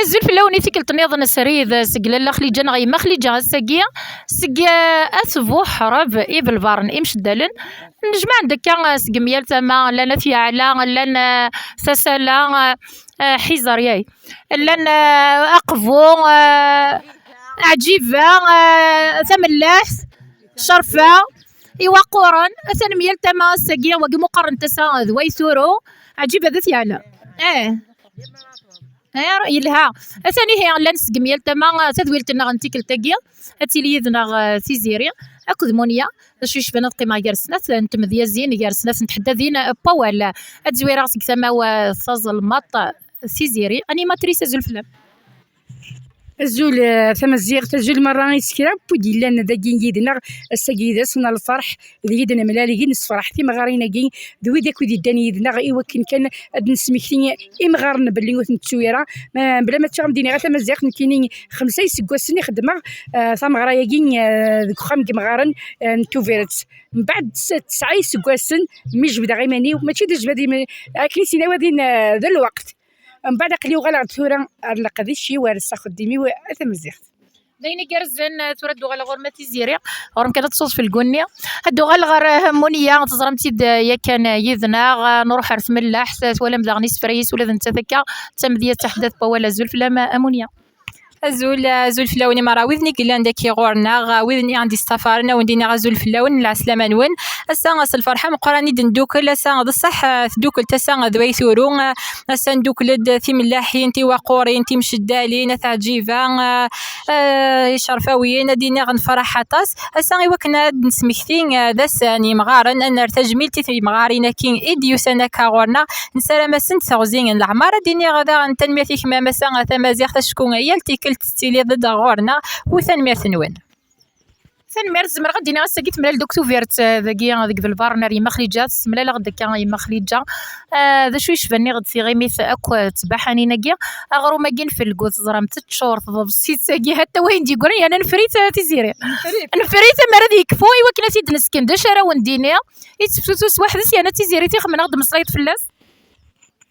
الزول في اللون يثيك التنيض نسريد سجل لا خلي جانا غي ما خلي جا ساقيا سقيا اسبوع حرب بالبارن امش دالن نجمع عندك سقميال تما لنا في اعلى لنا سسلا حيزر ياي لنا اقفو عجيبه ثملاح شرفه ايوا قورن اثن ميال تما ساقيا وقي مقارن تسا ذوي ثورو عجيبه ذات يعلى يلها ثاني هي لانس جميل تما تدويلتنا غنتيك التاقيه هاتي يذنا سيزيري اكد مونيا شويش بنات قيمه جالسنات نتمذيا زين جالسنات نتحدثين باوال اتزوي راسك تما وصاز المط سيزيري انيماتريس زلفلام الزول ثم الزيغ تزول مرة يسكرا بودي لنا داكين يدنا السيدة سنا الفرح يدنا ملاليين الفرح في مغارينا كين ذوي داك ودي داني يدنا ايوا كان اد نسمكتيني مغارنا باللي نتسويرا بلا ما تشغم ديني غا ثم الزيغ كاينين 5 سنين خدمه ثم غرايا كين ذوك خام مغارن نتوفيرت من بعد 9 سكواسن مي جبد غيماني ماشي دجبدي كاين سينا ودين ذا الوقت من بعد قليو غلا ثورة لقد شي وارث خديمي واثم الزيخ دايني كارزن تردو غلا غور تيزيري غورم كذا تصوص في الكونيا هادو غال غير مونيا تزرمتي يا كان يذنا نروح رسم ملاح ولا مدغني سفريس ولا انت ذكا تمديه تحدث ولا زول في امونيا زول فلاوني مرا وذني كلا داكي غورنا وذني عندي استفارنا وندينا غزول فلاون العسلامه نون اسا غاس الفرحه مقراني دندوكل اسا بصح تدوكل تسا ذوي ثورو اسا ندوكل في ملاحين تي وقورين تي مشدالين تعجيبه شرفاويين دينا غنفرح طاس اسا ايوا كنا نسمكتين ذا ساني مغارن ان تجميل تي مغارينا كين ايديو سنه كغورنا نسلام سنت تغزين العماره ديني غدا نتنميه كما مسا تمازيغ تشكون هي تيلي ضد غورنا وثنمير ثنوين ثنمير زمر غدينا ساكيت ملال دوك توفيرت ذاك البارنر يما خليجات ملال غدا كان يما خليجه ذا شويش فني غد سي غيميث اكو تباحاني ناكيا اغرو ماكين في الكوت زرمت تشور تضبسيت ساكي حتى وين دي قري انا نفريت تيزيري نفريت مرض يكفو ايوا كنا سيد نسكن دشاره وندينيا يتفتوس واحد انا تيزيري تيخمن غد مصريت فلاس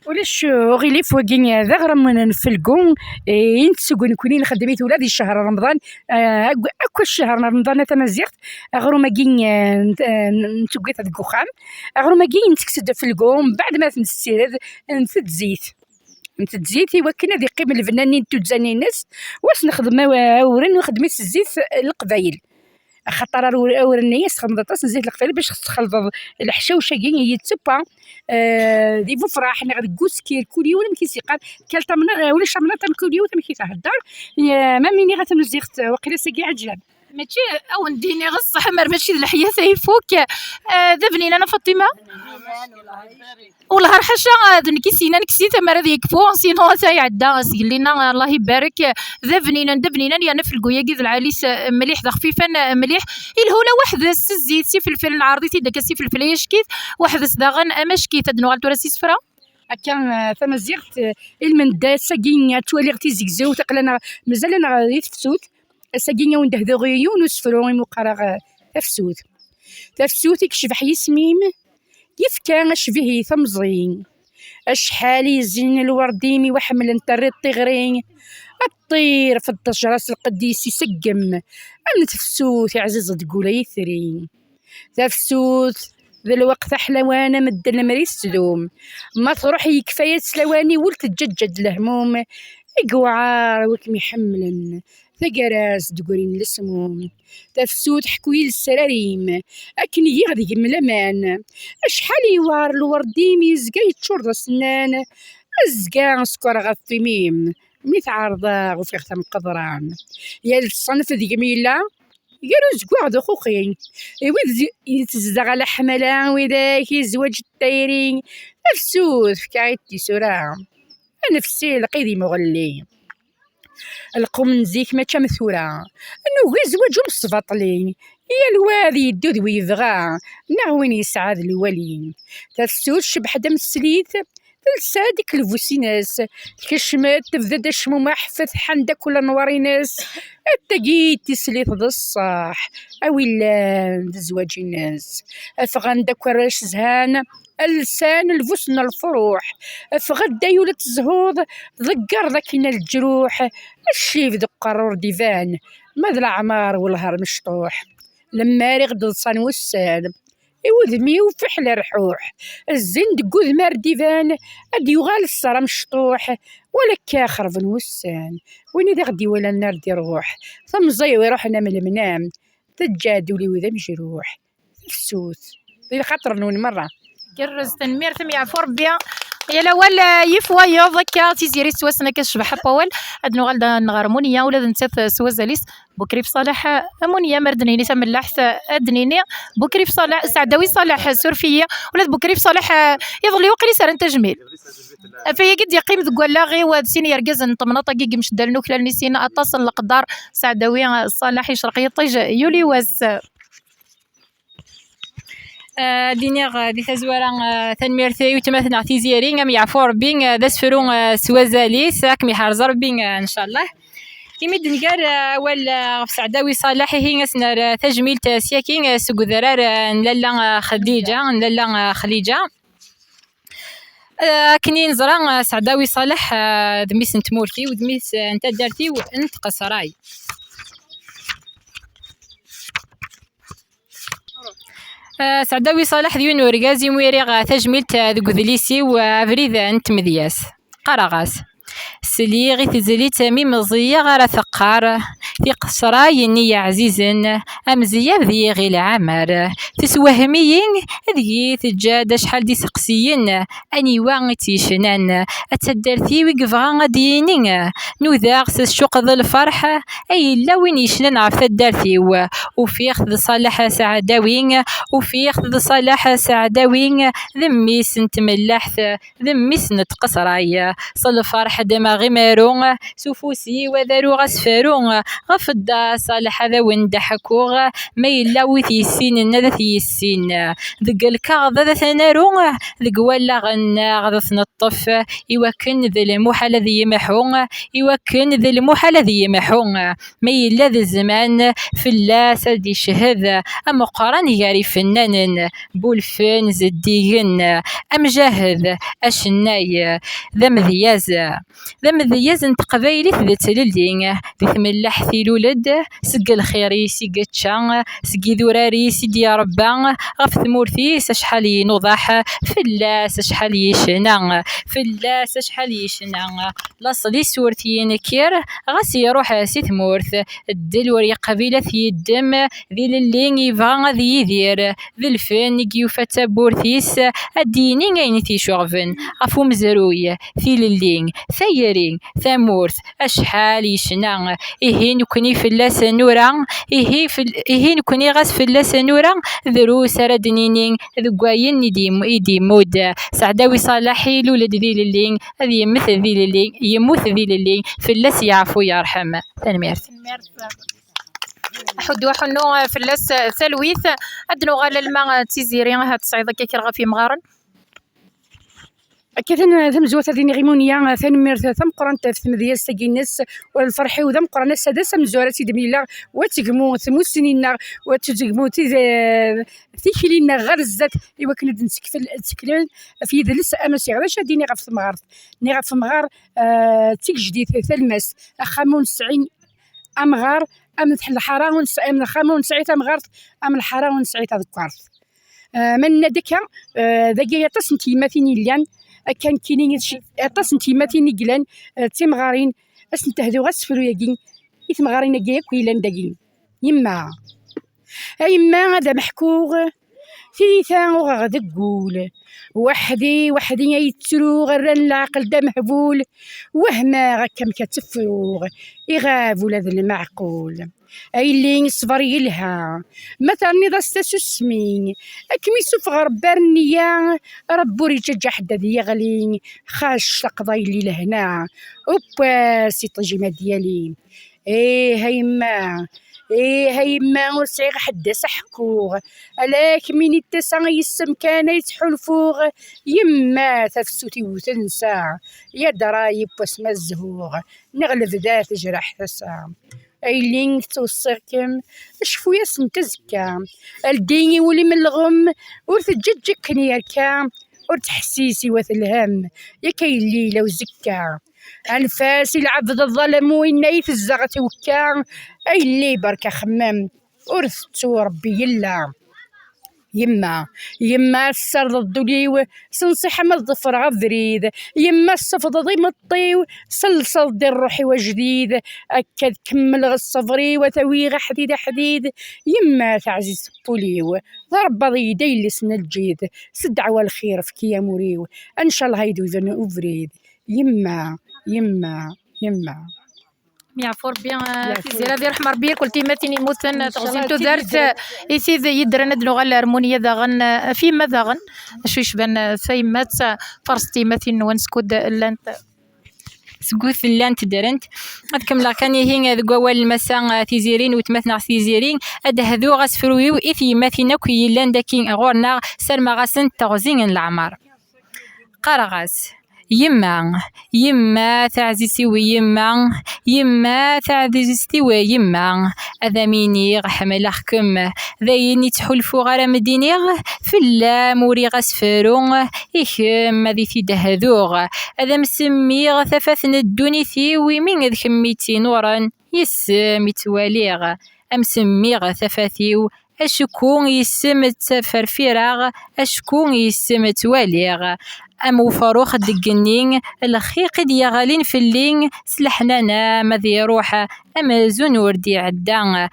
ولاش غيلي فوقين هذا غير من نفلقون ينتسقون كونين خدميت ولادي الشهر رمضان اكو الشهر رمضان تمازيغت غير ما كين نتوقيت هذاك الخام غير ما كين نتكسد فلقون بعد ما تنسير نفد زيت وكنا ذي قيم الفنانين توزاني الناس واش نخدم ورن وخدميت الزيت القبايل خاطر اورنيه خمضت زيت القبايل باش تخلط الحشاوشه كين هي تسبا دي بفرح انا غادي كوسكير كل يوم كيسيقال كالتا من ولا شامنا كل يوم تم كيتهدر ما ميني غتمزيغت وقيلا ساكي عجلان ماشي او نديني غص حمر ماشي الحياه يفوك ذبنين انا فاطمه والله حاشا ذني كيسينا نكسيت مرا ذيك فو سينو تاي عدا سيلينا الله يبارك ذبنين انا في الكويا كيد العاليس مليح خفيفا مليح الهولا واحد الزيت سي فلفل العرضي تي داك سي فلفل يشكيت واحد صداغن امشكي تدنو غالتو راسي صفرا كان تمزيغت المندات ساكين توالي غتي زيكزو تقلنا مازال انا يتفسوت ساكين ونده ذغيون وسفرو مقرغ تفسوت يكشف يسميم كيف كان شبيه ثمزين اشحال يزين الورديمي وحمل انتري الطغرين الطير في الضجرس القديس يسقم أنا تفسوت يا عزيزة تقول يثرين تفسوت ذا الوقت حلوانة مد المريس تدوم ما تروح يكفاية سلواني ولت تجدد الهموم اقوعار وكم يحملن ثقراس تقولين السموم تفسوت حكوي السراريم أكن يغدي من الأمان أشحال يوار الورديم يزقا يتشرد السنان أزقا سكر غثميم ميت عارضة وفي ختم قدران يا الصنف ذي جميلة قالوا زقوا عدو خوخين ويد يتزدغ على حملان وذاك يزوج الطيرين تفسوت في كايتي سورة نفسي لقيدي مغلي القوم نزيك ما مثورة انو غير زواجهم السباطلين يا الوادي يدود ويبغى نعوين يسعاد الولي تفسوت شبح دم السليت تلسادك الفوسيناس كشمات تبدا دشمو ما حفظ حندا كل نواريناس التقيت تسليت ذا الصاح اويلا زواج الناس افغان دا كراش زهان اللسان الفسن الفروح فغدا يولت الزهوض ذكر ذاكنا الجروح الشيف ذو قرور ديفان ماذا العمار والهر مشطوح لما رغد الصن والسان وذمي وفحل رحوح الزند قوذ مار ديفان اد يغال الصرا مشطوح ولا كاخر في الوسان وين إذا غدي ولا النار دي روح ثم زي روحنا من المنام تجادولي وذا مجروح فسوس ذي خاطر نون مرة كرز تنمير ثم يعفو ربي يا الاول يفوا يضك تيزيري سواسنا كشبح باول ادنو غالدا نغرمونيا ولا نتات سوازاليس بكري بصالح امونيا مردنيني تم اللحث ادنيني بكري بصالح سعداوي صالح سورفيه ولا بكري بصالح يظل يوقري سار تجميل فهي قد يقيم تقول لاغي وادسين يركز نطمنطا كيك مش دالنو كلا نسينا اتصل القدار سعداوي صالح شرقي يطيج يولي واس دينيغ دي تزوارا تنميرتي وتماثل تيزيرين ام يعفو ربي ذا سفرون سوازاليس راكم يحرز ربي ان شاء الله كيمد نقار ولا سعداوي صالح هي نسنا تجميل تاسياكين سوق ذرار نلالا خديجه نلالا خليجه كني نزرا سعداوي صالح دميس نتمورتي ودميس انت دارتي وانت قصراي سعداوي صالح ديون ورقازي مويريغ تجميلت ذوك ذليسي وافريد انت مذياس قراغاس سلي غي تزلي تميم مزية غير ثقار في قصراي نية عزيزن أمزية ذي غي العمر تسوهميين ذي تجاد شحال دي سقسيين أني واغ تيشنان أتدرتي وقفغا دينين نوذاغ سشوق ذا الفرحة أي لا وين يشنان عرف الدرتيو وفيخ ذي صالح سعداوين وفيخ ذي صالح سعداوين ذميس نتملحث ذميس نتقصراي صل فرح دماغي مارون سوفوسي وذارو غسفارون غفدا صالح هذا وين ضحكوغ ما يلا وثي السين ذا ثي السين ذق الكاغ ذا ثنارون ذق ولا غنا غدا تنطف يوكن ذا المحال ذي يمحون يوكن ذا المحال ذي يمحون ما يلا ذا الزمان في الله سدي شهد أم قران ياري فنان بولفن زديين أم جاهد أشناي ذا مذياز ذا مذياز انت قبايلي ذات للدين ذي ثملح ثي لولد سق الخيري سق تشان سقي ذوراري سيدي يا ربا غف ثمورتي سشحالي نوضح في الله سشحالي يشنا في الله سشحالي يشنا لاصلي سورتي نكير غاسي يروح سي ثمورث الدل وري قبيلة في الدم ذي للين يبغى ذي يدير ذي الفن يوفا بورثيس الديني غين ثي شغفن غفو مزروي في للين ثيرين ثمورث أشحال يشنا إيه نكوني في الله سنورا إيه نكوني غاس في الله سنورا ذروس ردنينين ذقاين يدي مود سعداوي صالحي لولد ذي للين هذه يمثل ذي للين يموت ذي للين في الله سيعفو يرحم تنميرت حدو حنو في اللاس ثلويث أدنو غال الماء تيزيرين هاد الصعيدة كيرغا في مغارن كثن ثم زوات ذي غيمونيا ثنمير ثم قرنت ثم ديال ساكينس والفرحي وذم قرن السادس من زوارة سيدي ميلا وتجمو ثمو سنين وتجمو تيكلينا غير الزات إوا كنا نسكلن في ذلس أمس غير شاديني غف ثمغار ني غف ثمغار تيجدي ثلمس خامون 90 أمغار أم الحرا ونسعي خامون 90 أمغار أم الحرا ونسعي تذكرت من دكا ذاك يتصن تيماتيني ليان كان كاينين يتصن تيماتيني كلان تيمغارين اسن تهدو غسفرو ياكين يتمغارين كيا كويلان داكين يما هذا محكوغ ثيثا وغادا قول وحدي يتسرو غير العقل دا مهبول وهما غكم كتفروغ يغاب ولاد المعقول أي اللي صبر يلها مثلا ضستاسو سمين أكمي سوف غربار النية ربو ريجا حدا ذي غلين خاش تقضي اللي لهنا أوبا سي طجيمة ديالي هيما وسعي حدا سحكوغ ألاك من التسع يسم كان يتحلفوغ يما تفسوتي وتنسى يا درايب واسما الزهوغ نغلب ذات جرح تسع أيلين توصيكم شفويا سنتزكا الديني ولي من الغم ورث جدجك نيركا وتحسيسي وثلهم يا كاين الليلة وزكا أنفاس العبد الظلم وإنا يفزغت وكا أي اللي بركة خمام ورثتو ربي يلا يما السرد الدليو سنصيح ما الظفر غذريد يما الصفد ضي مطيو سلسل دي الروحي وجديد أكد كمل الصفري وثوي حديد يما تعزيز بوليو ضرب ضيدي اللي سن الجيد سدعوى الخير في كيا مريو ان شاء الله هيدو اذا افريد يما يعفو ربي تيزير هذه رحمة ربي قلتي ماتيني موتن تغزيمتو دارت يسيد يدرنا دلغة الهرمونية داغن فيما داغن شو يشبان ثيمات فرستي ماتين ونسكود لانت سكوث لانت درنت كملا كان هي ذو اول المساء تيزيرين وتمثنا تيزيرين هذو غاسفرويو اثي ماثينا كي لاندكين غورنا سلمى غاسن تغزين العمر قرغاس يما تعزيسي يما تعزيسي ويما أذاميني غحمل أخكم ذايني تحلفو غير مديني في اللاموري غسفرون إيكم ذي في دهذوغ أذا مسمي ثفاثن الدوني ثي ويمين ذ كميتي نورا يسمي تواليغ أمسمي ثفاثيو أشكون يسم تفرفيراغ أشكون يسم تواليغ أمو فاروخ دقنين الخيق ديا غالين في اللين سلحنا مذي روح أمازون وردي عدان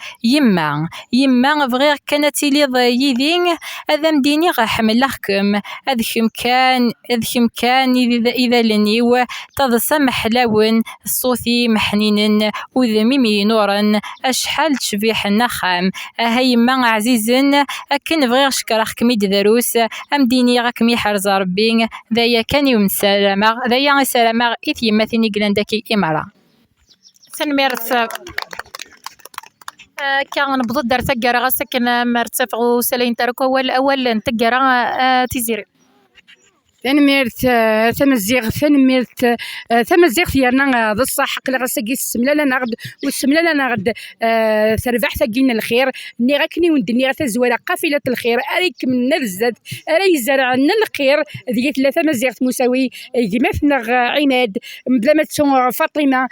يما بغير كانت لي ضايدين هذا مديني غحمل لكم أذكم كان إذا لنيو تضسم حلاون الصوثي محنين وذميمي نورا أشحال تشبيح النخام هيما عزيزن أكن بغير شكرخ كميد دروس أمديني غاكمي حرز ربي ذايا كان يوم سلامة ذايا سلامة إثي مثني قلندكي إمارة تنميرت كان نبض دار تقرا غاسكن مرتفع وسلين تركو اول نتقرا تيزيري تمزيغ يانا ذا الصح قلا غساكي السمله لنا غد والسمله لنا غد تربح ثقينا الخير ني غاكني وندني غتزويره قافله الخير اريك من الزاد اري زرعنا الخير ذي ثلاثه مزيغ مساوي يمثنا عماد بلا ما تسون فاطمه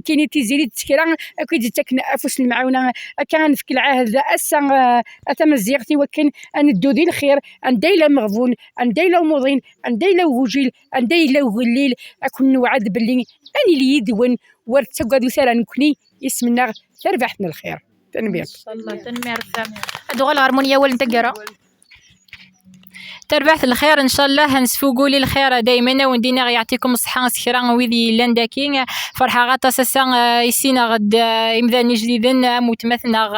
كايني تيزيري تكرا اكيد تكنا افوس المعاونه كان في العهد اسا تمزيغتي وكن ان الدودي الخير ان دايله مغفون ان دايله عندي وجيل عندي غليل اكون وعد باللي اني اللي يدون ورتقادو سالا نكوني يسمنا تربحنا الخير تنمير ان شاء الله تنمير هادو غا الهرمونيه ولا نتقرا تربحت الخير ان شاء الله هنسفوقوا لي الخير دائما وندينا يعطيكم الصحه سكرا ويدي لانداكين فرحه غاطا ساسا يسينا غد يمداني جديدا متمثنا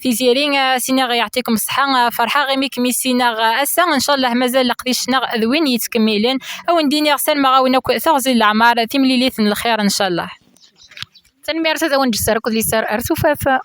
في زيرين سينا يعطيكم الصحه فرحه غيميك ميسينا اسا ان شاء الله مازال لقديشنا ذوين يتكملين او نديني غسل مغاونا ثغزي الاعمار تملي ليثن الخير ان شاء الله تنمير تاون جسر كل سار ارسوفافا